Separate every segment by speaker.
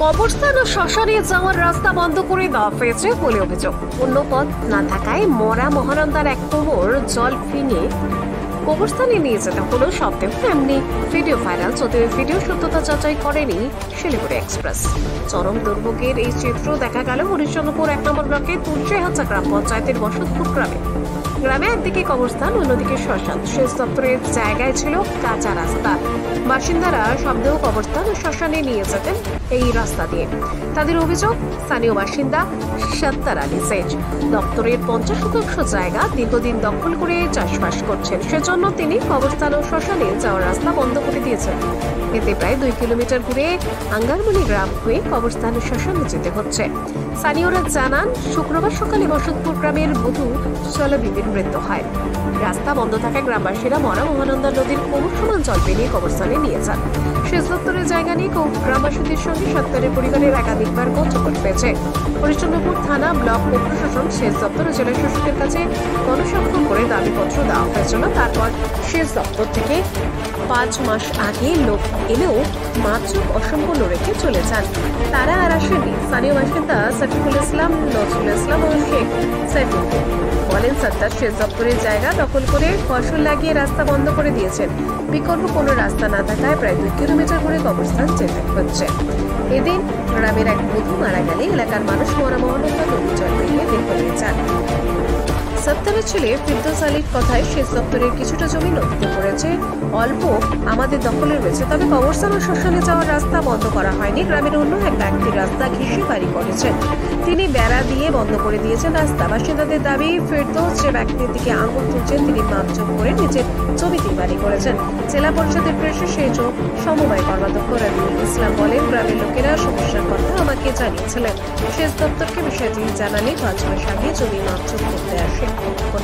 Speaker 1: কবরস্থান ও শ্মশানে যাওয়ার রাস্তা বন্ধ করে দেওয়া হয়েছে বলে অভিযোগ। অন্য পথ না থাকায় মরা মহানন্দার এক কোমর জল ফিঙে কবরস্থানে নিয়ে যেতে হলো সপ্তাহে। এমনি ভিডিও ভাইরাল, যদিও ভিডিও সত্যতা যাচাই করেনি শিলিগুড়ি এক্সপ্রেস। চরম দুর্ভোগের এই চিত্র দেখা গেল হরিশ্চন্দ্রপুর ১ নম্বর ব্লকের তুলসীহাচা গ্রাম পঞ্চায়েতের বসতপুর গ্রামে। গ্রামে একদিকে কবরস্থান, অন্যদিকে শ্মশান। শেষ দপ্তরের জায়গায় ছিল কাঁচা রাস্তা। বাসিন্দারা সন্দেহ কবরস্থান ও শ্মশানে নিয়ে যেতেন এই রাস্তা দিয়ে। তাদের অভিযোগ, স্থানীয় বাসিন্দা সত্তার আলী সেজ দপ্তরের ৫০% জায়গা দীর্ঘদিন দখল করে চাষবাস করছেন। সেজন্য তিনি কবরস্থান ও শ্মশানে যাওয়ার রাস্তা বন্ধ করে দিয়েছেন। এতে প্রায় ২ কিলোমিটার ঘুরে আঙ্গারমণি গ্রাম হয়ে কবরস্থান ও শ্মশানে যেতে হচ্ছে। স্থানীয়রা জানান, শুক্রবার সকালে বসতপুর গ্রামের বধূ চলবিবির মৃত্যু হয়। রাস্তা বন্ধ থাকায় গ্রামবাসীরা মরা মহানন্দা নদীর কোমর সমান জল পেরিয়ে কবরস্থানে নিয়ে যান। শেষ দপ্তরের জায়গা নিয়ে গ্রামবাসীদের সঙ্গে সত্তরের পরিবারের একাধিকবার বৈঠক পেয়েছে। হরিশ্চন্দ্রপুর থানা, ব্লক ও প্রশাসন শেষ দপ্তর ও জেলা শাসকের কাছে গণস্বাক্ষর করে দাবিপত্র দেওয়া হয়েছিল। তারপর শেষ দপ্তর থেকে ৫ মাস আগে লোক এলেও মাত্র অসম্পূর্ণ রেখে চলে যান। তারা আর আসেনি। স্থানীয় বাসিন্দা সাকিবুল ইসলাম, নজরুল ইসলাম ও শেখ সাইফুল বলেন, সত্তার শেষ দপ্তরের জায়গা দখল করে ফসল লাগিয়ে রাস্তা বন্ধ করে দিয়েছেন। বিকল্প কোনো রাস্তা না থাকায় প্রায় ২ কিলোমিটার ঘুরে কবরস্থান যেতে হচ্ছে। এদিন গ্রামের এক বধূ মারা গেলে এলাকার মানুষ মরা মহানন্দা নদী জল পেরিয়ে দেহ নিয়ে যান। সত্তারের ছেলে ফিরদৌস আলীর কথায় শেষ দপ্তরের কিছুটা জমি নদীতে পড়েছে, অল্প আমাদের দখলে রয়েছে। তবে কবরস্থান ও শ্মশানে যাওয়ার রাস্তা বন্ধ করা হয়নি। গ্রামের অন্য এক ব্যক্তি রাস্তা ঘেঁষে বাড়ি করেছেন, তিনি বেড়া দিয়ে বন্ধ করে দিয়েছেন রাস্তা। বাসিন্দাদের দাবি, ফিরদৌস যে ব্যক্তির দিকে আঙুল তুলছেন তিনি মাপজোপ করে নিজের জমিতেই বাড়ি করেছেন। জেলা পরিষদের প্রেসে সেই সমবায় কর্মাধ্যক্ষ রবিউল ইসলাম বলেন, গ্রামের লোকেরা সমস্যার কথা আমাকে জানিয়েছিলেন। শেষ দপ্তরকে বিষয়টি জানালে ৫ মাস আগে জমি মাপজোপ করতে আসে।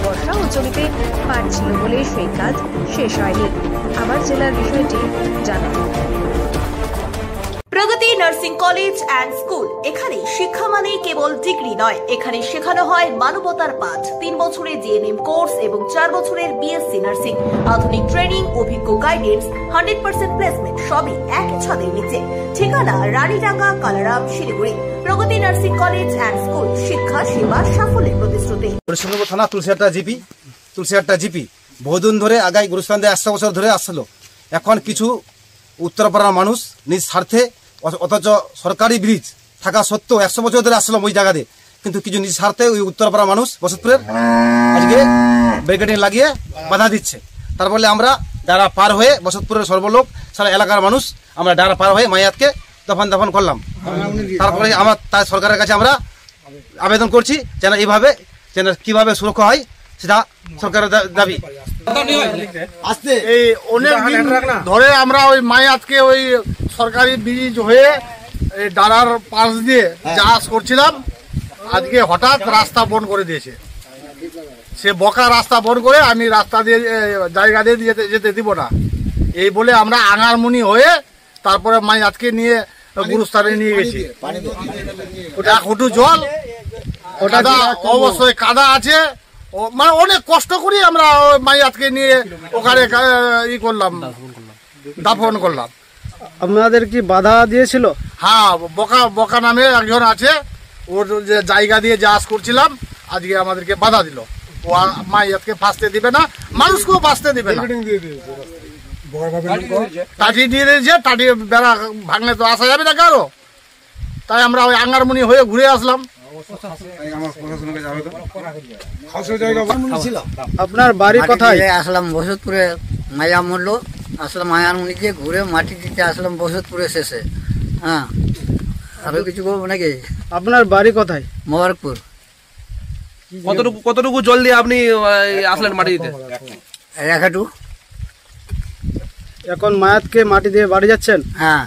Speaker 1: বর্ষা ও জমিতে পাট ছিল বলে সেই কাজ শেষ হয়নি। আবার জেলার বিষয়টি জানাবো।
Speaker 2: প্রগতি নার্সিং কলেজ অ্যান্ড স্কুল। এখানে শিক্ষা মানে কেবল ডিগ্রি নয়, এখানে শেখানো হয় মানবতার পাঠ। ৩ বছরের জিএনএম কোর্স এবং 4 বছরের বিএসসি নার্সিং। আধুনিক ট্রেনিং, অভিজ্ঞ গাইডেন্স, 100% প্লেসমেন্ট, সবই একই ছাদের নিচে। ঠিকানা রানীডাঙ্গা, কালারাম, শিলিগুড়ি। প্রগতি নার্সিং কলেজ অ্যান্ড স্কুল, শিক্ষা সেবা সাফল্যের প্রতিশ্রুতি।
Speaker 3: হরিশ্চন্দ্রপুর থানা তুলসীহাটা জিপি বহুদিন ধরে আগাই গুরুস্থান 100 বছর ধরে আসলো। এখন কিছু উত্তরপাড়ার মানুষ নিজ স্বার্থে, অথচ সরকারি ব্রিজ থাকা সত্ত্বেও 100 বছর ধরে আসলাম ওই জায়গাতে, কিন্তু কিছু নিজ স্বার্থে ওই উত্তরপাড়ার মানুষ বসতপুরের আজকে ব্যারিকেডিং লাগিয়ে বাধা দিচ্ছে। তার ফলে আমরা যারা পার হয়ে বসতপুরের সর্বলোক সারা এলাকার মানুষ আমরা যারা পার হয়ে মায়াতকে দফন করলাম। তারপরে আমরা তাই সরকারের কাছে আমরা আবেদন করছি যেন এইভাবে যেন কিভাবে সুরক্ষা হয় সেটা সরকারের দাবি।
Speaker 4: এই অনেক দিন ধরে আমরা ওই মায়াতকে ওই সরকারি ব্রিজ হয়ে এই ডালার পাশ দিয়ে চাষ করছিলাম। আজকে হঠাৎ রাস্তা বন্ধ করে দিয়েছে। সে বকা রাস্তা বন্ধ করে আমি রাস্তা দিয়ে জায়গা দিয়ে যেতে দিব না এই বলে আমরা আঙারমণি হয়ে তারপরে মায়াতকে নিয়ে গুরুস্থানে নিয়ে গেছি। ওটা হাঁটু জল, ওটা অবশ্যই কাদা আছে, মানে অনেক কষ্ট করি আমরা মায়াতকে নিয়ে ওখানে দাফন করলাম।
Speaker 5: আপনাদের কি বাধা দিয়েছিল?
Speaker 4: হ্যাঁ, বকা নামে একজন আছে, ওর যে জায়গা দিয়ে চাষ করছিলাম আজকে আমাদেরকে বাধা দিল। ও মায়াতকে ফাঁসতে দিবে না, মানুষকেও ফাঁসতে দিবে না। টাটি দিয়ে দিয়েছে, টাটি বেড়া ভাঙলে তো আসা যাবে না কারো। তাই আমরা ওই আঙ্গারমণি হয়ে ঘুরে আসলাম।
Speaker 5: আপনার বাড়ি কোথায়?
Speaker 6: আসলাম বসতপুরে, মায়া মরলো, আসলাম মায়ারমণিতে ঘুরে মাটি দিতে আসলাম বসতপুরে শেষে। হ্যাঁ, আরো কিছু বলবো নাকি?
Speaker 5: আপনার বাড়ি কোথায়?
Speaker 6: মোবারকপুর।
Speaker 7: কতটুকু জল দিয়ে আপনি আসলেন মাটি দিতে?
Speaker 6: এক হাঁটু।
Speaker 5: এখন মায়াতকে মাটি দিয়ে বাড়ি যাচ্ছেন?
Speaker 6: হ্যাঁ।